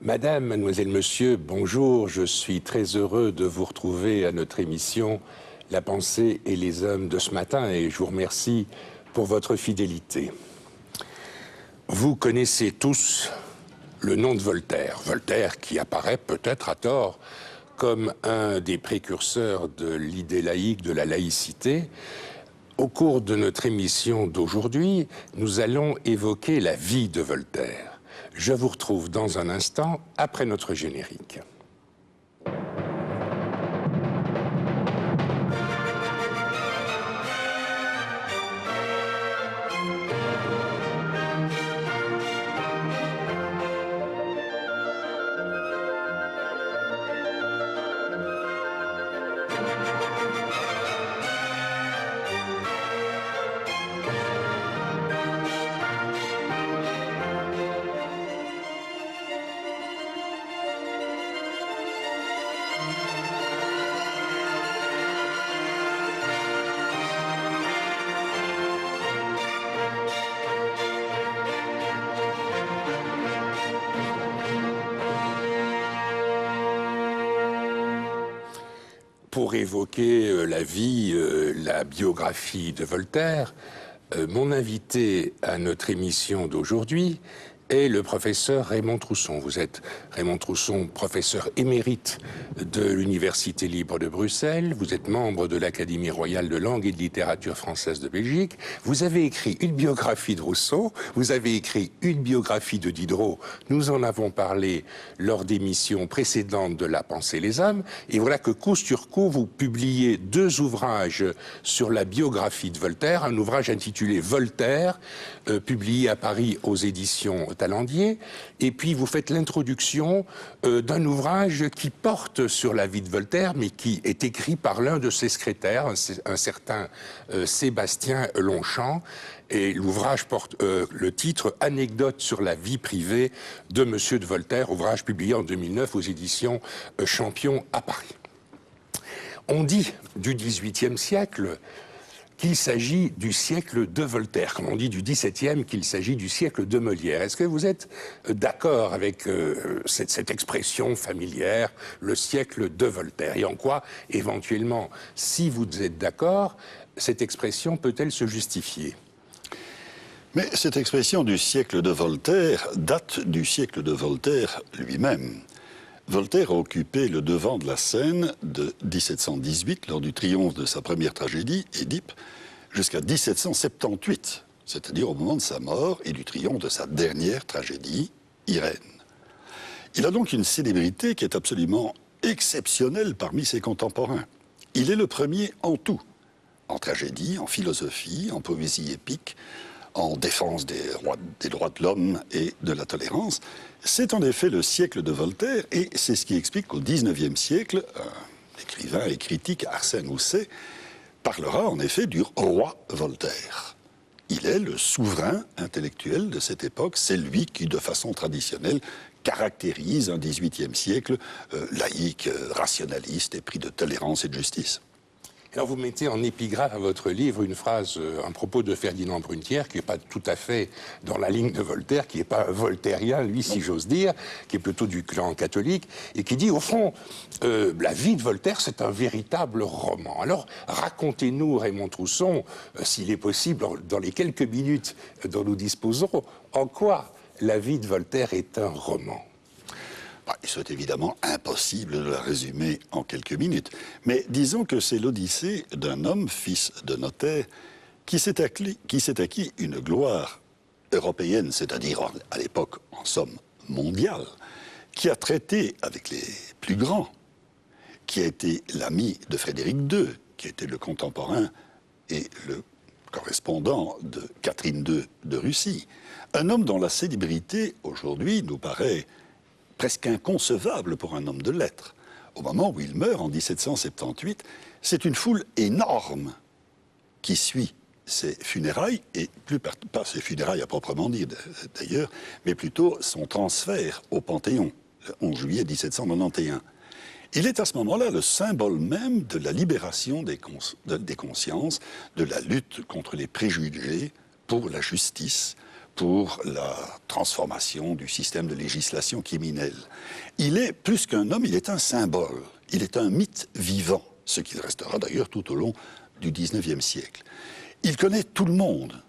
Madame, mademoiselle, monsieur, bonjour. Je suis très heureux de vous retrouver à notre émission La pensée et les hommes de ce matin et je vous remercie pour votre fidélité. Vous connaissez tous le nom de Voltaire. Voltaire qui apparaît peut-être à tort comme un des précurseurs de l'idée laïque, de la laïcité. Au cours de notre émission d'aujourd'hui, nous allons évoquer la vie de Voltaire. Je vous retrouve dans un instant après notre générique. Pour évoquer la vie, la biographie de Voltaire, mon invité à notre émission d'aujourd'hui est le professeur Raymond Trousson. Vous êtes Raymond Trousson, professeur émérite de l'Université libre de Bruxelles. Vous êtes membre de l'Académie royale de langue et de littérature française de Belgique. Vous avez écrit une biographie de Rousseau. Vous avez écrit une biographie de Diderot. Nous en avons parlé lors d'émissions précédentes de La pensée et les hommes. Et voilà que coup sur coup, vous publiez deux ouvrages sur la biographie de Voltaire. Un ouvrage intitulé Voltaire, publié à Paris aux éditions Talandier, et puis vous faites l'introduction d'un ouvrage qui porte sur la vie de Voltaire, mais qui est écrit par l'un de ses secrétaires, un certain Sébastien Longchamp, et l'ouvrage porte le titre « Anecdote sur la vie privée de Monsieur de Voltaire », ouvrage publié en 2009 aux éditions Champion à Paris. On dit du XVIIIe siècle qu'il s'agit du siècle de Voltaire, comme on dit du XVIIe qu'il s'agit du siècle de Molière. Est-ce que vous êtes d'accord avec cette expression familière, le siècle de Voltaire? Et en quoi, éventuellement, si vous êtes d'accord, cette expression peut-elle se justifier? Mais cette expression du siècle de Voltaire date du siècle de Voltaire lui-même. Voltaire a occupé le devant de la scène de 1718, lors du triomphe de sa première tragédie, Édipe, jusqu'à 1778, c'est-à-dire au moment de sa mort et du triomphe de sa dernière tragédie, Irène. Il a donc une célébrité qui est absolument exceptionnelle parmi ses contemporains. Il est le premier en tout, en tragédie, en philosophie, en poésie épique, en défense des droits de l'homme et de la tolérance. C'est en effet le siècle de Voltaire, et c'est ce qui explique qu'au XIXe siècle, un écrivain et critique, Arsène Housset, parlera en effet du roi Voltaire. Il est le souverain intellectuel de cette époque, c'est lui qui, de façon traditionnelle, caractérise un XVIIIe siècle laïque, rationaliste, épris de tolérance et de justice. Alors vous mettez en épigraphe à votre livre une phrase, un propos de Ferdinand Brunetière, qui n'est pas tout à fait dans la ligne de Voltaire, qui n'est pas voltairien, lui, si j'ose dire, qui est plutôt du clan catholique, et qui dit, au fond, la vie de Voltaire, c'est un véritable roman. Alors, racontez-nous, Raymond Trousson, s'il est possible, dans les quelques minutes dont nous disposons, en quoi la vie de Voltaire est un roman. Il serait évidemment impossible de la résumer en quelques minutes. Mais disons que c'est l'odyssée d'un homme, fils de notaire, qui s'est acquis une gloire européenne, c'est-à-dire à l'époque, en somme, mondiale, qui a traité avec les plus grands, qui a été l'ami de Frédéric II, qui était le contemporain et le correspondant de Catherine II de Russie. Un homme dont la célébrité, aujourd'hui, nous paraît presque inconcevable pour un homme de lettres. Au moment où il meurt, en 1778, c'est une foule énorme qui suit ses funérailles, et pas ses funérailles à proprement dire d'ailleurs, mais plutôt son transfert au Panthéon, le 11 juillet 1791. Il est à ce moment-là le symbole même de la libération des consciences, de la lutte contre les préjugés pour la justice, pour la transformation du système de législation criminelle. Il est, plus qu'un homme, il est un symbole, il est un mythe vivant, ce qu'il restera d'ailleurs tout au long du XIXe siècle. Il connaît tout le monde.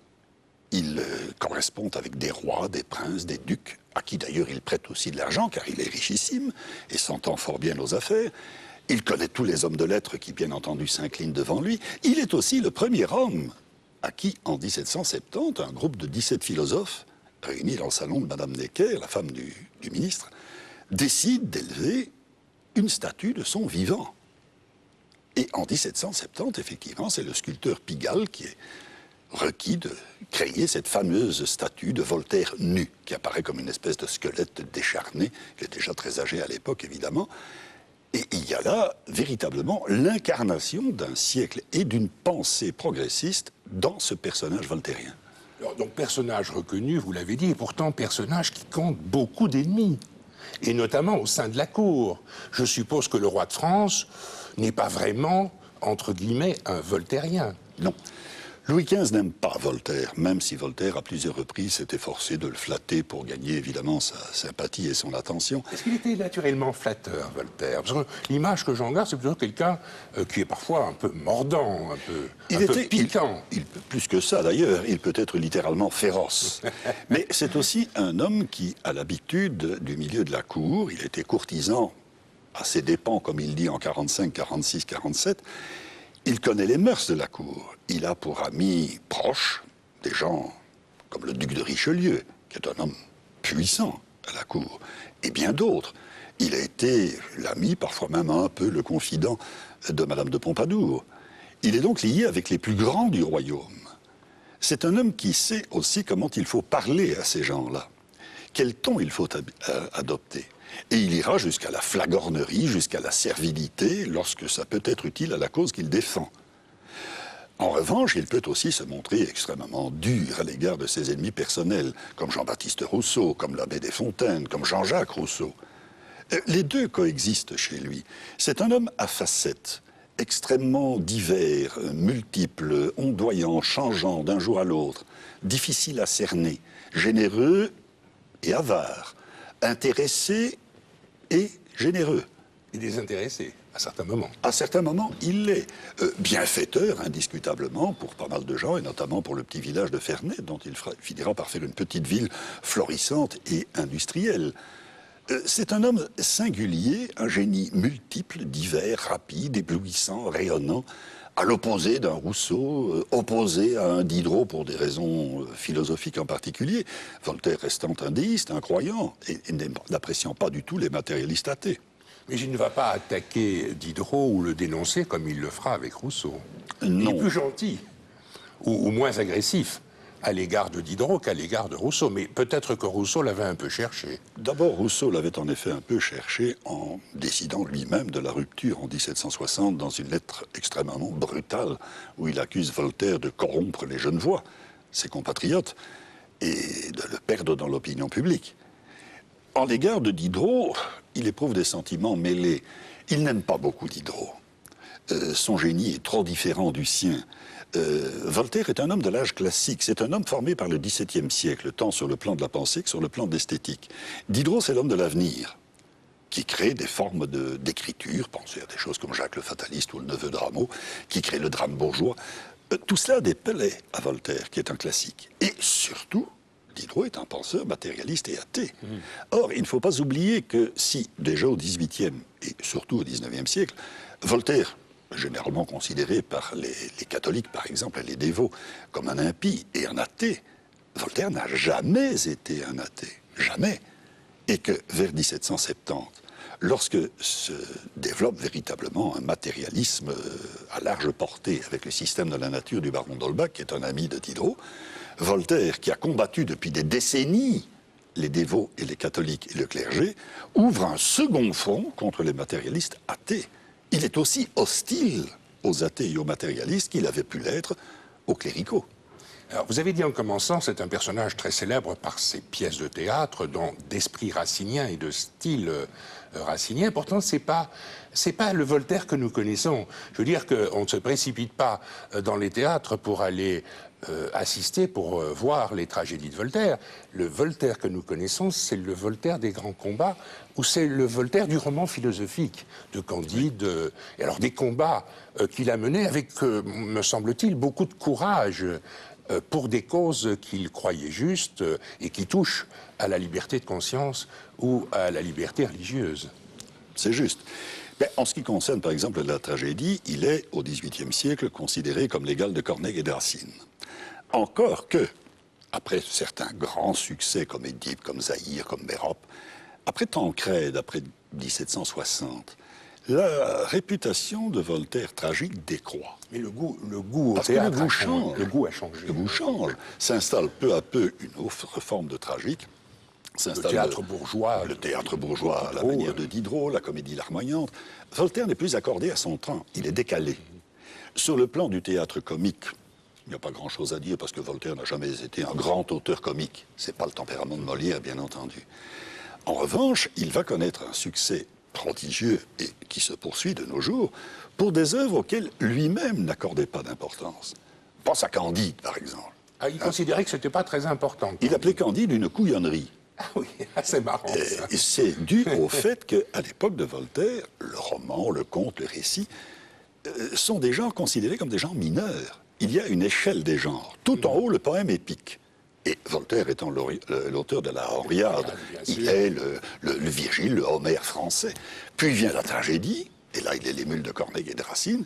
Il correspond avec des rois, des princes, des ducs, à qui d'ailleurs il prête aussi de l'argent, car il est richissime et s'entend fort bien aux affaires. Il connaît tous les hommes de lettres qui, bien entendu, s'inclinent devant lui. Il est aussi le premier homme à qui, en 1770, un groupe de 17 philosophes, réunis dans le salon de Madame Necker, la femme du ministre, décide d'élever une statue de son vivant. Et en 1770, effectivement, c'est le sculpteur Pigalle qui est requis de créer cette fameuse statue de Voltaire nu, qui apparaît comme une espèce de squelette décharné. Il est déjà très âgé à l'époque, évidemment. Et il y a là, véritablement, l'incarnation d'un siècle et d'une pensée progressiste dans ce personnage voltairien. Alors, donc, personnage reconnu, vous l'avez dit, et pourtant personnage qui compte beaucoup d'ennemis, et notamment au sein de la cour. Je suppose que le roi de France n'est pas vraiment, entre guillemets, un voltairien. Non. Louis XV n'aime pas Voltaire, même si Voltaire, à plusieurs reprises, s'est efforcé de le flatter pour gagner, évidemment, sa sympathie et son attention. Est-ce qu'il était naturellement flatteur, Voltaire? Parce que l'image que j'en garde, c'est plutôt quelqu'un qui est parfois un peu mordant, un peu piquant. Plus que ça, d'ailleurs, il peut être littéralement féroce. Mais c'est aussi un homme qui a l'habitude du milieu de la cour. Il était courtisan à ses dépens, comme il dit, en 45, 46, 47. Il connaît les mœurs de la cour. Il a pour amis proches des gens comme le duc de Richelieu, qui est un homme puissant à la cour, et bien d'autres. Il a été l'ami, parfois même un peu le confident de Madame de Pompadour. Il est donc lié avec les plus grands du royaume. C'est un homme qui sait aussi comment il faut parler à ces gens-là, quel ton il faut adopter. Et il ira jusqu'à la flagornerie, jusqu'à la servilité, lorsque ça peut être utile à la cause qu'il défend. En revanche, il peut aussi se montrer extrêmement dur à l'égard de ses ennemis personnels, comme Jean-Baptiste Rousseau, comme l'abbé Desfontaines, comme Jean-Jacques Rousseau. Les deux coexistent chez lui. C'est un homme à facettes, extrêmement divers, multiples, ondoyant, changeant d'un jour à l'autre, difficile à cerner, généreux et avare, intéressé et généreux. Et désintéressé, à certains moments. À certains moments, il l'est. Bienfaiteur, indiscutablement, pour pas mal de gens, et notamment pour le petit village de Ferney, dont il finira par faire une petite ville florissante et industrielle. C'est un homme singulier, un génie multiple, divers, rapide, éblouissant, rayonnant, à l'opposé d'un Rousseau, opposé à un Diderot pour des raisons philosophiques en particulier, Voltaire restant un déiste, un croyant, et n'appréciant pas du tout les matérialistes athées. Mais il ne va pas attaquer Diderot ou le dénoncer comme il le fera avec Rousseau. Non. Il est plus gentil, ou moins agressif, à l'égard de Diderot qu'à l'égard de Rousseau. Mais peut-être que Rousseau l'avait un peu cherché. D'abord, Rousseau l'avait en effet un peu cherché en décidant lui-même de la rupture en 1760 dans une lettre extrêmement brutale où il accuse Voltaire de corrompre les Genevois, ses compatriotes, et de le perdre dans l'opinion publique. En l'égard de Diderot, il éprouve des sentiments mêlés. Il n'aime pas beaucoup Diderot. Son génie est trop différent du sien. Voltaire est un homme de l'âge classique. C'est un homme formé par le XVIIe siècle, tant sur le plan de la pensée que sur le plan de l'esthétique. Diderot, c'est l'homme de l'avenir, qui crée des formes d'écriture, pensez à des choses comme Jacques le Fataliste ou le Neveu de Rameau, qui crée le drame bourgeois. Tout cela déplaît à Voltaire, qui est un classique. Et surtout, Diderot est un penseur matérialiste et athée. Or, il ne faut pas oublier que si, déjà au XVIIIe et surtout au XIXe siècle, Voltaire, généralement considéré par les catholiques, par exemple, et les dévots, comme un impie et un athée, Voltaire n'a jamais été un athée. Jamais. Et que vers 1770, lorsque se développe véritablement un matérialisme à large portée avec le système de la nature du baron d'Holbach, qui est un ami de Diderot, Voltaire, qui a combattu depuis des décennies les dévots et les catholiques et le clergé, ouvre un second front contre les matérialistes athées. Il est aussi hostile aux athées et aux matérialistes qu'il avait pu l'être aux cléricaux. Alors, vous avez dit en commençant, c'est un personnage très célèbre par ses pièces de théâtre, d'esprit racinien et de style racinien. Pourtant, c'est pas le Voltaire que nous connaissons. Je veux dire qu'on ne se précipite pas dans les théâtres pour aller assister, pour voir les tragédies de Voltaire. Le Voltaire que nous connaissons, c'est le Voltaire des grands combats, ou c'est le Voltaire du roman philosophique de Candide. Et alors, des combats qu'il a menés avec, me semble-t-il, beaucoup de courage, pour des causes qu'il croyait justes et qui touchent à la liberté de conscience ou à la liberté religieuse. C'est juste. Mais en ce qui concerne, par exemple, la tragédie, il est, au XVIIIe siècle, considéré comme l'égal de Corneille et de Racine. Encore que, après certains grands succès comme Édipe, comme Zaïre, comme Mérope, après Tancrède, après 1760, la réputation de Voltaire tragique décroît. Mais le goût au Parce que théâtre le goût change. Le goût a changé. Le goût change. S'installe peu à peu une autre forme de tragique. Le théâtre bourgeois. Le théâtre bourgeois, à la manière de Diderot, la comédie larmoyante. Voltaire n'est plus accordé à son temps. Il est décalé. Sur le plan du théâtre comique, il n'y a pas grand-chose à dire parce que Voltaire n'a jamais été un grand auteur comique. Ce n'est pas le tempérament de Molière, bien entendu. En revanche, il va connaître un succès prodigieux et qui se poursuit de nos jours pour des œuvres auxquelles lui-même n'accordait pas d'importance. Pense à Candide, par exemple. Ah, il considérait que ce n'était pas très important. Il appelait Candide une couillonnerie. Ah oui, c'est marrant. Ça. Et c'est dû au fait qu'à l'époque de Voltaire, le roman, le conte, le récit sont des genres considérés comme des genres mineurs. Il y a une échelle des genres. Tout en haut, le poème épique. Et Voltaire étant l'auteur de la Henriade, il est le Virgile, le Homère français. Puis vient la tragédie, et là il est l'émule de Corneille et de Racine.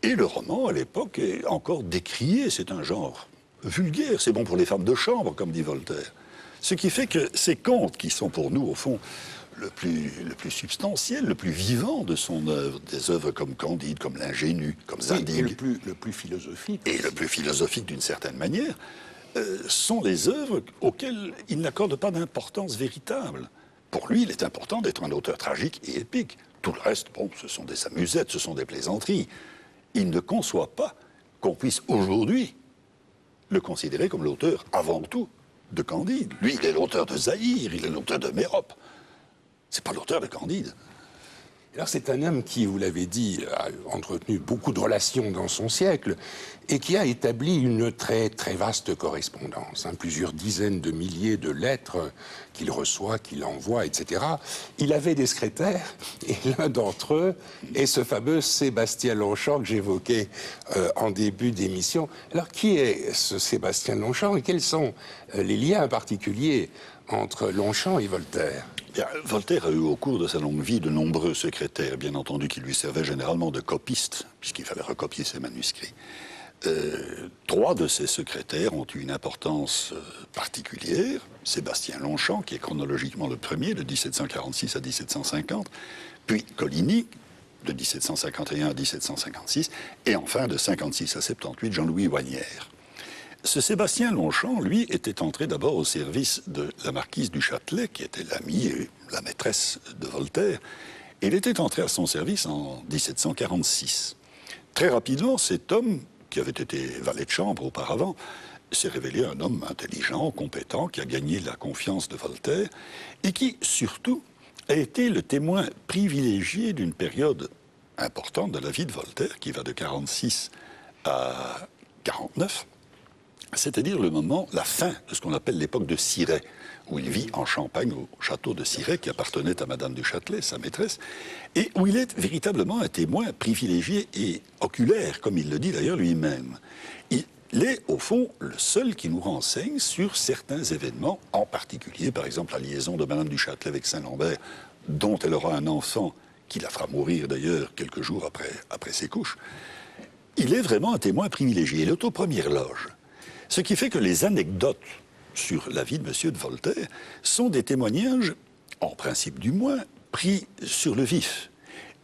Et le roman, à l'époque, est encore décrié. C'est un genre vulgaire. C'est bon pour les femmes de chambre, comme dit Voltaire. Ce qui fait que ces contes, qui sont pour nous, au fond, le plus substantiel, le plus vivant de son œuvre, des œuvres comme Candide, comme l'Ingénu, comme Zadig. Et le plus philosophique. Et le plus philosophique d'une certaine manière, sont les œuvres auxquelles il n'accorde pas d'importance véritable. Pour lui, il est important d'être un auteur tragique et épique. Tout le reste, bon, ce sont des amusettes, ce sont des plaisanteries. Il ne conçoit pas qu'on puisse aujourd'hui le considérer comme l'auteur, avant tout, de Candide. Lui, il est l'auteur de Zaïre, il est l'auteur de Mérope. C'est pas l'auteur de Candide. Alors c'est un homme qui, vous l'avez dit, a entretenu beaucoup de relations dans son siècle et qui a établi une très très vaste correspondance, plusieurs dizaines de milliers de lettres qu'il reçoit, qu'il envoie, etc. Il avait des secrétaires et l'un d'entre eux est ce fameux Sébastien Longchamp que j'évoquais en début d'émission. Alors qui est ce Sébastien Longchamp et quels sont les liens particuliers entre Longchamp et Voltaire ? Bien, Voltaire a eu au cours de sa longue vie de nombreux secrétaires, bien entendu, qui lui servaient généralement de copistes, puisqu'il fallait recopier ses manuscrits. 3 de ces secrétaires ont eu une importance particulière. Sébastien Longchamp, qui est chronologiquement le premier, de 1746 à 1750, puis Coligny, de 1751 à 1756, et enfin, de 56 à 78, Jean-Louis Wagnières. Ce Sébastien Longchamp, lui, était entré d'abord au service de la marquise du Châtelet, qui était l'amie et la maîtresse de Voltaire. Et il était entré à son service en 1746. Très rapidement, cet homme, qui avait été valet de chambre auparavant, s'est révélé un homme intelligent, compétent, qui a gagné la confiance de Voltaire, et qui, surtout, a été le témoin privilégié d'une période importante de la vie de Voltaire, qui va de 46 à 49, c'est-à-dire le moment, la fin de ce qu'on appelle l'époque de Cirey, où il vit en Champagne, au château de Cirey, qui appartenait à Madame du Châtelet, sa maîtresse, et où il est véritablement un témoin privilégié et oculaire, comme il le dit d'ailleurs lui-même. Il est, au fond, le seul qui nous renseigne sur certains événements, en particulier, par exemple, la liaison de Madame du Châtelet avec Saint-Lambert, dont elle aura un enfant, qui la fera mourir d'ailleurs quelques jours après ses couches. Il est vraiment un témoin privilégié, il est aux premières loges. Ce qui fait que les anecdotes sur la vie de M. de Voltaire sont des témoignages, en principe du moins, pris sur le vif.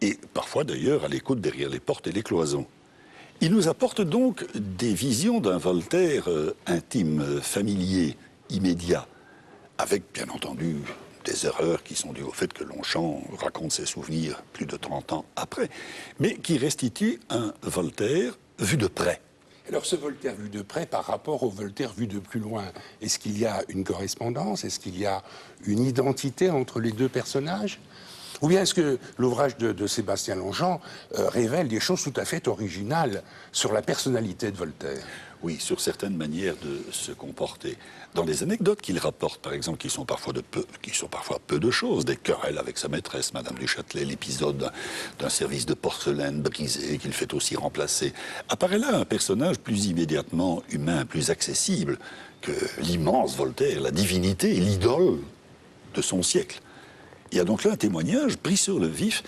Et parfois d'ailleurs à l'écoute derrière les portes et les cloisons. Il nous apporte donc des visions d'un Voltaire intime, familier, immédiat, avec bien entendu des erreurs qui sont dues au fait que Longchamp raconte ses souvenirs plus de 30 ans après, mais qui restituent un Voltaire vu de près. Alors ce Voltaire vu de près par rapport au Voltaire vu de plus loin, est-ce qu'il y a une correspondance? Est-ce qu'il y a une identité entre les deux personnages? Ou bien est-ce que l'ouvrage de Sébastien Longeant révèle des choses tout à fait originales sur la personnalité de Voltaire? Oui, sur certaines manières de se comporter. Dans les anecdotes qu'il rapporte, par exemple, qui sont parfois peu de choses, des querelles avec sa maîtresse, Madame du Châtelet, l'épisode d'un service de porcelaine brisé qu'il fait aussi remplacer, apparaît là un personnage plus immédiatement humain, plus accessible que l'immense Voltaire, la divinité et l'idole de son siècle. Il y a donc là un témoignage pris sur le vif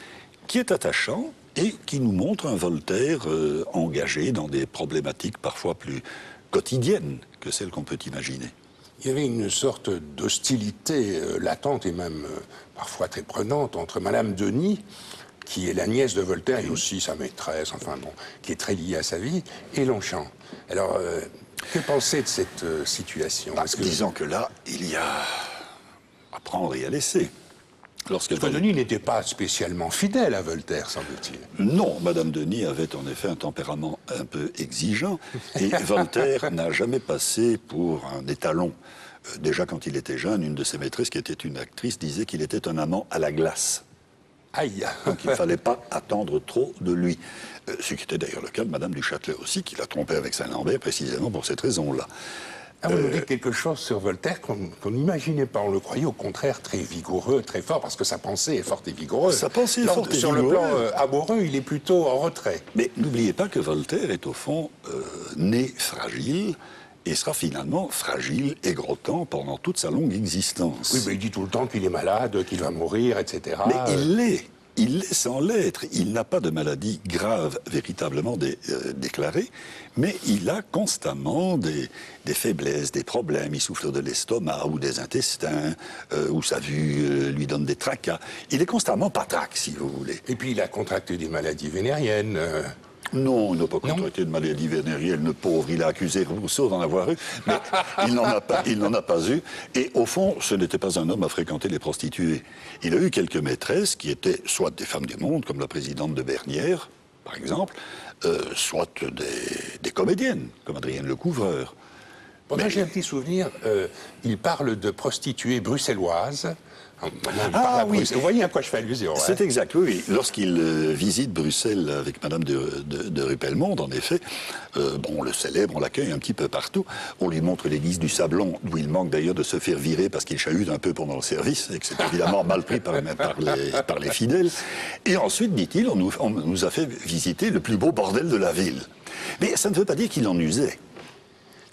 qui est attachant et qui nous montre un Voltaire engagé dans des problématiques parfois plus quotidiennes que celles qu'on peut imaginer. Il y avait une sorte d'hostilité latente et même parfois très prenante entre Madame Denis, qui est la nièce de Voltaire et aussi sa maîtresse, enfin bon, qui est très liée à sa vie, et Longchamp. Alors, que penser de cette situation? Disons que là, il y a à prendre et à laisser. Denis n'était pas spécialement fidèle à Voltaire, semble-t-il. Non, Madame Denis avait en effet un tempérament un peu exigeant, et Voltaire n'a jamais passé pour un étalon. Déjà, quand il était jeune, une de ses maîtresses, qui était une actrice, disait qu'il était un amant à la glace. Aïe. Donc il ne fallait pas attendre trop de lui. Ce qui était d'ailleurs le cas de Madame du Châtelet aussi, qui l'a trompé avec Saint-Lambert précisément pour cette raison-là. Vous nous dites quelque chose sur Voltaire qu'on n'imaginait pas. On le croyait au contraire très vigoureux, très fort, parce que sa pensée est forte et vigoureuse. Sa pensée est forte et sur vigoureuse. Sur le plan amoureux, il est plutôt en retrait. Mais n'oubliez pas que Voltaire est au fond né fragile et sera finalement fragile et grottant pendant toute sa longue existence. Oui, mais il dit tout le temps qu'il est malade, qu'il va mourir, etc. Mais il l'est. Il l'est sans l'être. Il n'a pas de maladie grave véritablement déclarée, mais il a constamment des faiblesses, des problèmes. Il souffre de l'estomac ou des intestins, ou sa vue lui donne des tracas. Il est constamment patraque, si vous voulez. Et puis il a contracté des maladies vénériennes. Non, il n'a pas contracté de maladie vénérienne, le pauvre. Il a accusé Rousseau d'en avoir eu, mais il n'en a pas eu. Et au fond, ce n'était pas un homme à fréquenter les prostituées. Il a eu quelques maîtresses qui étaient soit des femmes du monde, comme la présidente de Bernières, par exemple, soit des comédiennes, comme Adrienne Lecouvreur. Moi, j'ai un petit souvenir, il parle de prostituées bruxelloises. Oui. Vous voyez à quoi je fais allusion. C'est exact, oui. Lorsqu'il visite Bruxelles avec Madame de Ruppelmonde, en effet, on le célèbre, on l'accueille un petit peu partout. On lui montre l'église du Sablon, d'où il manque d'ailleurs de se faire virer parce qu'il chahute un peu pendant le service, et que c'est évidemment mal pris par les fidèles. Et ensuite, dit-il, on nous a fait visiter le plus beau bordel de la ville. Mais ça ne veut pas dire qu'il en usait.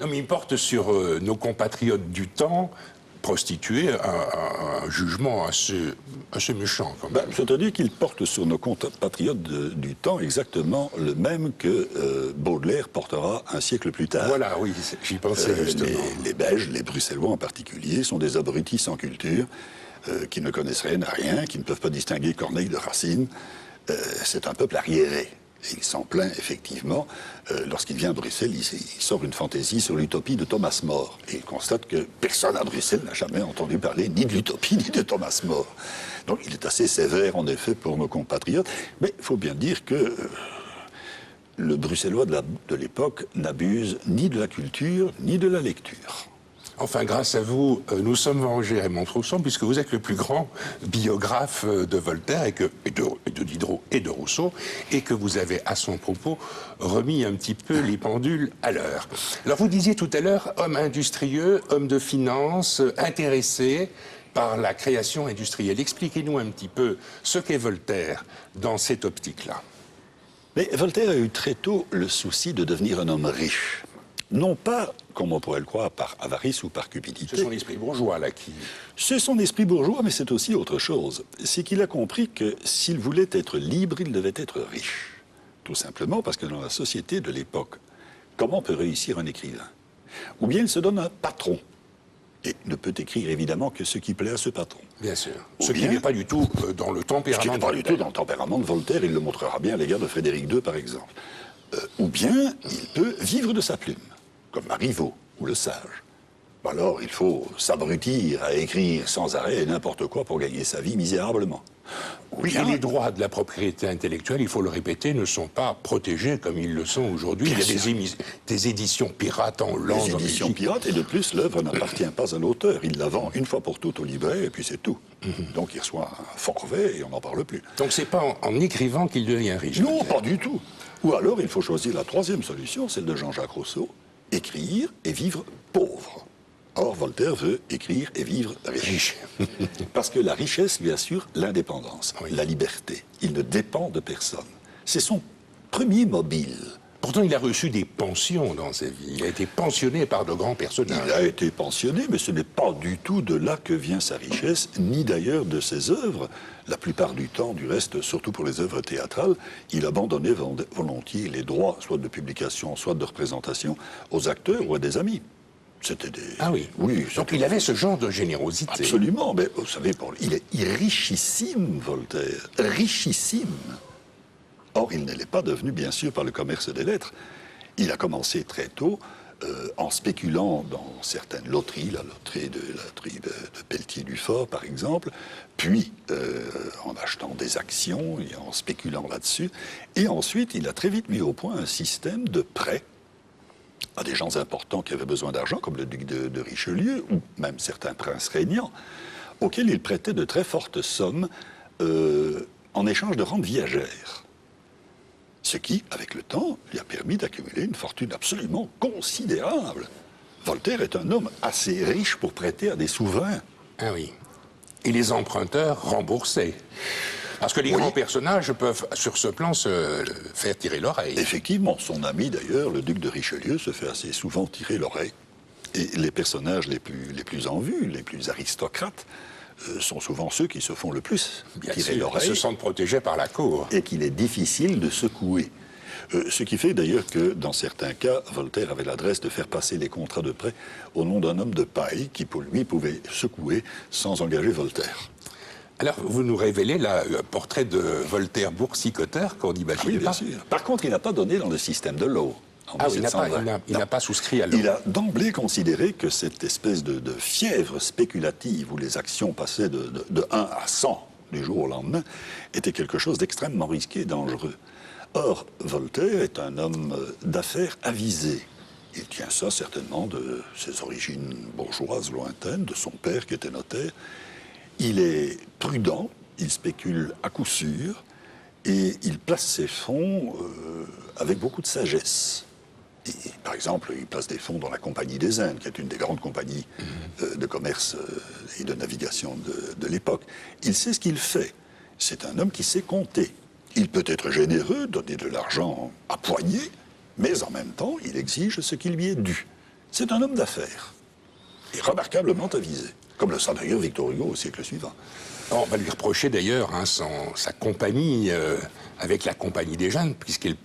Non, mais il porte sur nos compatriotes du temps prostituées un jugement assez méchant, quand même. C'est-à-dire qu'il porte sur nos compatriotes du temps exactement le même que Baudelaire portera un siècle plus tard. Voilà, oui, j'y pensais justement. Les Belges, les Bruxellois en particulier, sont des abrutis sans culture, qui ne connaissent rien à rien, qui ne peuvent pas distinguer Corneille de Racine. C'est un peuple arriéré. Et il s'en plaint, effectivement. Lorsqu'il vient à Bruxelles, il sort une fantaisie sur l'utopie de Thomas More. Et il constate que personne à Bruxelles n'a jamais entendu parler ni de l'utopie ni de Thomas More. Donc il est assez sévère, en effet, pour nos compatriotes. Mais il faut bien dire que le Bruxellois de l'époque n'abuse ni de la culture ni de la lecture. Enfin, grâce à vous, nous sommes vengés, Raymond Trousson, puisque vous êtes le plus grand biographe de Voltaire, et de Diderot et de Rousseau, et que vous avez, à son propos, remis un petit peu les pendules à l'heure. Alors, vous disiez tout à l'heure, homme industrieux, homme de finance, intéressé par la création industrielle. Expliquez-nous un petit peu ce qu'est Voltaire dans cette optique-là. Mais Voltaire a eu très tôt le souci de devenir un homme riche. Non pas, comme on pourrait le croire, par avarice ou par cupidité. C'est son esprit bourgeois, là, qui... C'est son esprit bourgeois, mais c'est aussi autre chose. C'est qu'il a compris que s'il voulait être libre, il devait être riche. Tout simplement parce que dans la société de l'époque, comment peut réussir un écrivain? Ou bien il se donne un patron, et ne peut écrire évidemment que ce qui plaît à ce patron. Bien sûr. Ce qui n'est pas du tout dans le tempérament de Voltaire. Ce qui n'est pas du tout dans le tempérament de Voltaire, il le montrera bien à l'égard de Frédéric II, par exemple. Ou bien il peut vivre de sa plume, comme Marivaux ou Le Sage. Alors il faut s'abrutir à écrire sans arrêt n'importe quoi pour gagner sa vie misérablement. Oui, Et les droits de la propriété intellectuelle, il faut le répéter, ne sont pas protégés comme ils le sont aujourd'hui. Il y a des éditions pirates en Hollande, des éditions pirates, et de plus, l'œuvre n'appartient pas à l'auteur. Il la vend une fois pour toutes au livret, et puis c'est tout. Donc il reçoit un forfait, et on n'en parle plus. Donc c'est pas en écrivant qu'il devient riche. Non, pas du tout. Ou alors, il faut choisir la troisième solution, celle de Jean-Jacques Rousseau, écrire et vivre pauvre. Or, Voltaire veut écrire et vivre riche. Parce que la richesse lui assure l'indépendance, la liberté. Il ne dépend de personne. C'est son premier mobile. Pourtant, il a reçu des pensions dans sa vie. Il a été pensionné par de grands personnages. Il a été pensionné, mais ce n'est pas du tout de là que vient sa richesse, ni d'ailleurs de ses œuvres. La plupart du temps, du reste, surtout pour les œuvres théâtrales, il abandonnait volontiers les droits, soit de publication, soit de représentation, aux acteurs ou à des amis. C'était des... Ah oui. Donc il avait ce genre de générosité. Absolument. Mais vous savez, il est richissime, Voltaire. Richissime. Or, il ne l'est pas devenu, bien sûr, par le commerce des lettres. Il a commencé très tôt en spéculant dans certaines loteries, la loterie de Pelletier-du-Fort, par exemple, puis en achetant des actions et en spéculant là-dessus. Et ensuite, il a très vite mis au point un système de prêts à des gens importants qui avaient besoin d'argent, comme le duc de Richelieu, ou même certains princes régnants, auxquels il prêtait de très fortes sommes en échange de rentes viagères. Ce qui, avec le temps, lui a permis d'accumuler une fortune absolument considérable. Voltaire est un homme assez riche pour prêter à des souverains. Ah oui. Et les emprunteurs remboursaient. Parce que les grands personnages peuvent, sur ce plan, se faire tirer l'oreille. Effectivement, son ami, d'ailleurs, le duc de Richelieu, se fait assez souvent tirer l'oreille. Et les personnages les plus en vue, les plus aristocrates, sont souvent ceux qui se font le plus tirer l'oreille. Ils se sentent protégés par la cour. Et qu'il est difficile de secouer. Ce qui fait d'ailleurs que, dans certains cas, Voltaire avait l'adresse de faire passer les contrats de prêt au nom d'un homme de paille qui, pour lui, pouvait secouer sans engager Voltaire. Alors, vous nous révélez le portrait de Voltaire boursicoteur qu'on n'imagine Oui, pas. bien sûr. Par contre, il n'a pas donné dans le système de l'eau. Il n'a pas souscrit à l'eau. Il a d'emblée considéré que cette espèce de fièvre spéculative où les actions passaient de 1 à 100 du jour au lendemain était quelque chose d'extrêmement risqué et dangereux. Or, Voltaire est un homme d'affaires avisé. Il tient ça certainement de ses origines bourgeoises lointaines, de son père qui était notaire. Il est prudent, il spécule à coup sûr, et il place ses fonds avec beaucoup de sagesse. Et, par exemple, il place des fonds dans la Compagnie des Indes, qui est une des grandes compagnies de commerce et de navigation de l'époque. Il sait ce qu'il fait. C'est un homme qui sait compter. Il peut être généreux, donner de l'argent à poignée, mais en même temps, il exige ce qui lui est dû. C'est un homme d'affaires, et remarquablement avisé, comme le sera d'ailleurs Victor Hugo au siècle suivant. On va lui reprocher d'ailleurs sa compagnie avec la Compagnie des Jeunes, puisqu'elle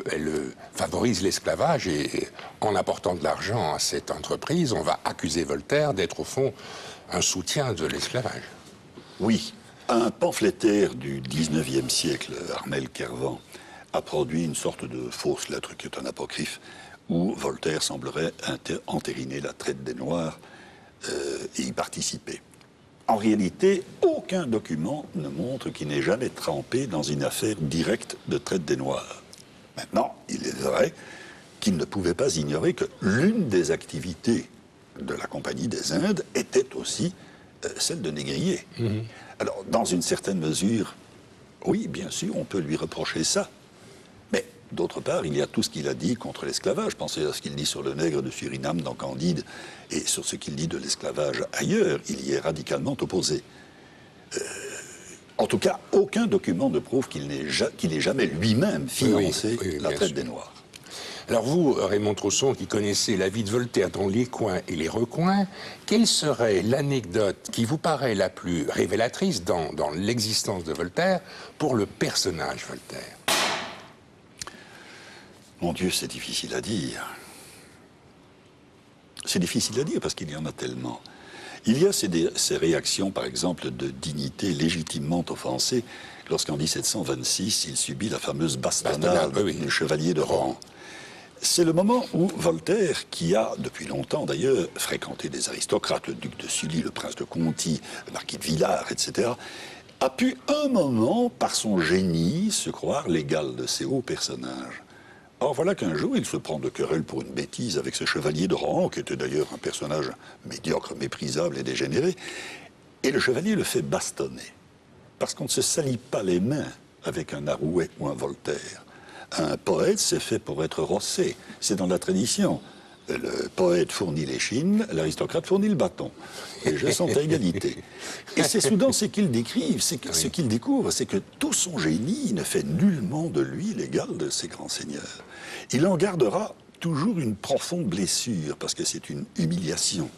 favorise l'esclavage, et en apportant de l'argent à cette entreprise, on va accuser Voltaire d'être au fond un soutien de l'esclavage. Oui, un pamphlétaire du 19e siècle, Armel Kervan, a produit une sorte de fausse lettre qui est un apocryphe, où Voltaire semblerait entériner la traite des Noirs et y participer. En réalité, aucun document ne montre qu'il n'ait jamais trempé dans une affaire directe de traite des Noirs. Maintenant, il est vrai qu'il ne pouvait pas ignorer que l'une des activités de la Compagnie des Indes était aussi celle de négrier. Alors, dans une certaine mesure, oui, bien sûr, on peut lui reprocher ça. Mais, d'autre part, il y a tout ce qu'il a dit contre l'esclavage. Pensez à ce qu'il dit sur le nègre de Suriname dans Candide et sur ce qu'il dit de l'esclavage ailleurs. Il y est radicalement opposé. En tout cas, aucun document ne prouve qu'il ait jamais lui-même financé la traite des Noirs. Alors vous, Raymond Trousson, qui connaissez la vie de Voltaire dans les coins et les recoins, quelle serait l'anecdote qui vous paraît la plus révélatrice dans l'existence de Voltaire pour le personnage Voltaire? Mon Dieu, c'est difficile à dire. C'est difficile à dire parce qu'il y en a tellement. Il y a ces réactions, par exemple, de dignité légitimement offensée lorsqu'en 1726, il subit la fameuse bastonnade du chevalier de Rohan. C'est le moment où Voltaire, qui a, depuis longtemps d'ailleurs, fréquenté des aristocrates, le duc de Sully, le prince de Conti, le marquis de Villars, etc., a pu un moment, par son génie, se croire l'égal de ces hauts personnages. Or voilà qu'un jour, il se prend de querelle pour une bêtise avec ce chevalier de Rohan, qui était d'ailleurs un personnage médiocre, méprisable et dégénéré, et le chevalier le fait bastonner. Parce qu'on ne se salit pas les mains avec un Arouet ou un Voltaire. Un poète, c'est fait pour être rossé. C'est dans la tradition. Le poète fournit l'échine, l'aristocrate fournit le bâton. Les jeux sont à égalité. Et c'est soudain ce qu'il décrive, ce qu'il découvre, c'est que tout son génie ne fait nullement de lui l'égal de ces grands seigneurs. Il en gardera toujours une profonde blessure, parce que c'est une humiliation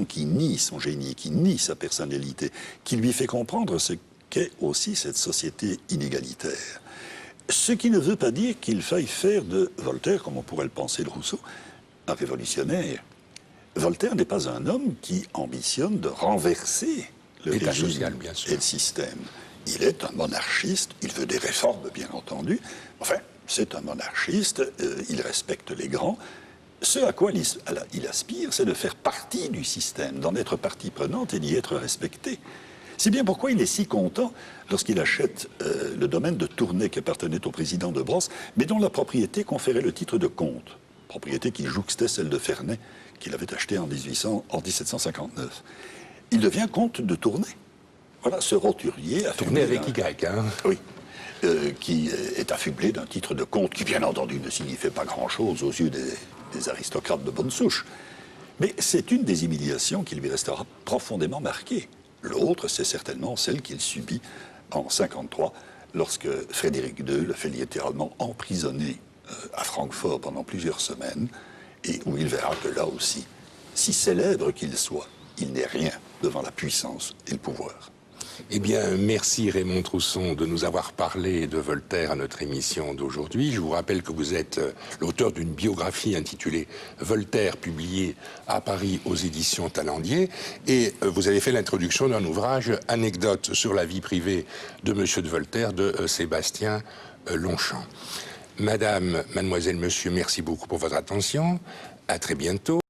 qui nie son génie, qui nie sa personnalité, qui lui fait comprendre ce qu'est aussi cette société inégalitaire. Ce qui ne veut pas dire qu'il faille faire de Voltaire, comme on pourrait le penser de Rousseau, un révolutionnaire. Voltaire n'est pas un homme qui ambitionne de renverser le régime social, bien sûr, et le système. Il est un monarchiste, il veut des réformes, bien entendu. Enfin, c'est un monarchiste, il respecte les grands. Ce à quoi il aspire, c'est de faire partie du système, d'en être partie prenante et d'y être respecté. C'est bien pourquoi il est si content lorsqu'il achète le domaine de Tournai qui appartenait au président de Brosse, mais dont la propriété conférait le titre de comte, propriété qui jouxtait celle de Ferney, qu'il avait achetée en 1759. Il devient comte de Tournai. Voilà, ce roturier... Tournai avec Y, hein? Oui. Qui est affublé d'un titre de comte qui, bien entendu, ne signifiait pas grand-chose aux yeux des aristocrates de bonne souche. Mais c'est une des humiliations qui lui restera profondément marquée. L'autre, c'est certainement celle qu'il subit en 1953, lorsque Frédéric II le fait littéralement emprisonner à Francfort pendant plusieurs semaines, et où il verra que là aussi, si célèbre qu'il soit, il n'est rien devant la puissance et le pouvoir. Eh bien, merci Raymond Trousson de nous avoir parlé de Voltaire à notre émission d'aujourd'hui. Je vous rappelle que vous êtes l'auteur d'une biographie intitulée Voltaire, publiée à Paris aux éditions Talendier. Et vous avez fait l'introduction d'un ouvrage, Anecdotes sur la vie privée de Monsieur de Voltaire, de Sébastien Longchamp. Madame, mademoiselle, monsieur, merci beaucoup pour votre attention. À très bientôt.